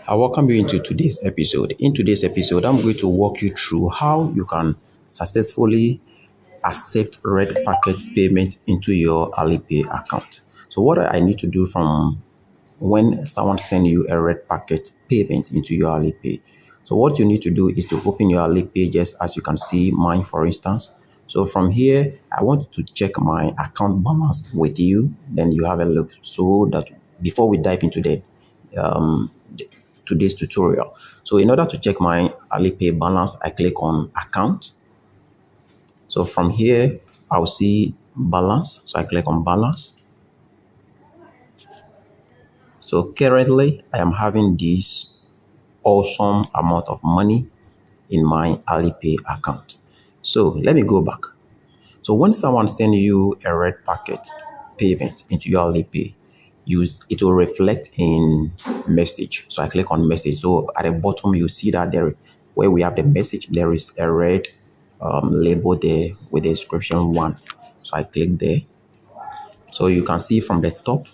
I welcome you into today's episode. In today's episode, I'm going to walk you through how you can successfully accept red packet payment into your Alipay account. So what I need to do from when someone sends you a red packet payment into your Alipay. So what you need to do is to open your Alipay, just as you can see mine, for instance. So from here, I want to check my account balance with you. Then you have a look, so that before we dive into um, today's tutorial. So in order to check my Alipay balance, I click on account. So from here, I'll see balance. So I click on balance. So currently, I am having this awesome amount of money in my Alipay account. So let me go back. So when someone sends you a red packet payment into your Alipay, it will reflect in message. So I click on message. So at the bottom, you see that there, where we have the message, there is a red label there with the inscription 1. So I click there. So you can see from the top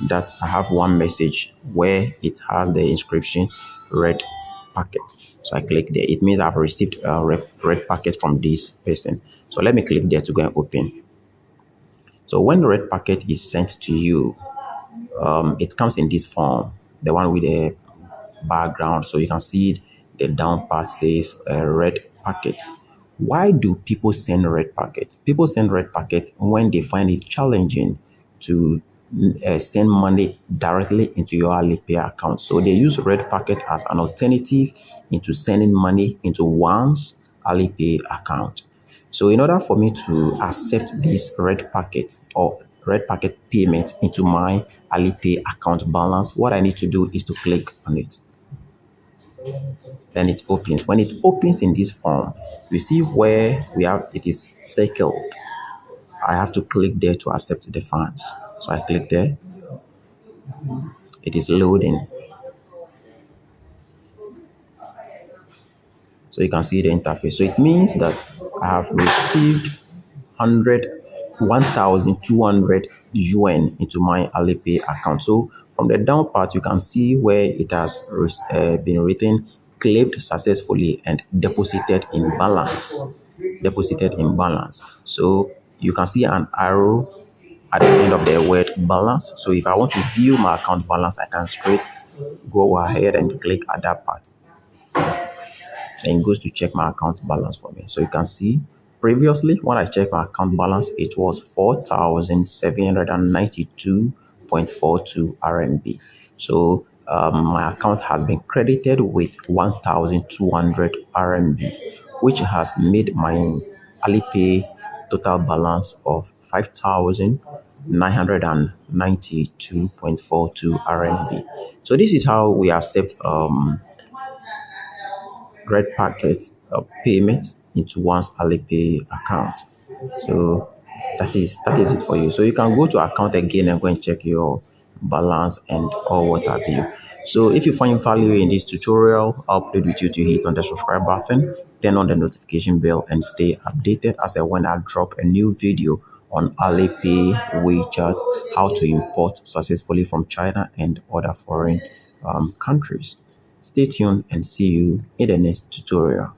that I have one message where it has the inscription red packet. So I click there. It means I've received a red packet from this person. So let me click there to go and open. So when the red packet is sent to you, it comes in this form, the one with the background. So you can see the down part says red packet. Why do people send red packet? People send red packet when they find it challenging to send money directly into your Alipay account. So they use red packet as an alternative into sending money into one's Alipay account. So in order for me to accept this red packet or red packet payment into my Alipay account balance, what I need to do is to click on it. Then it opens. When it opens in this form, you see where we have it is circled. I have to click there to accept the funds. So I click there. It is loading. So you can see the interface. So it means that I have received 1,200 yuan into my Alipay account. So from the down part, you can see where it has been written, claimed successfully and deposited in balance. Deposited in balance. So you can see an arrow at the end of the word balance. So if I want to view my account balance, I can straight go ahead and click at that part. And it goes to check my account balance for me. So you can see previously when I checked my account balance, it was 4,792.42 RMB. So my account has been credited with 1,200 RMB, which has made my Alipay total balance of 5,992.42 RMB. So this is how we accept red packet payment into one's Alipay account. So that is it for you. So you can go to account again and go and check your balance and all what have you. So if you find value in this tutorial, I'll plead with you to hit on the subscribe button, turn on the notification bell, and stay updated as I when I drop a new video on Alipay, Wechat, how to import successfully from China and other foreign countries. Stay tuned and see you in the next tutorial.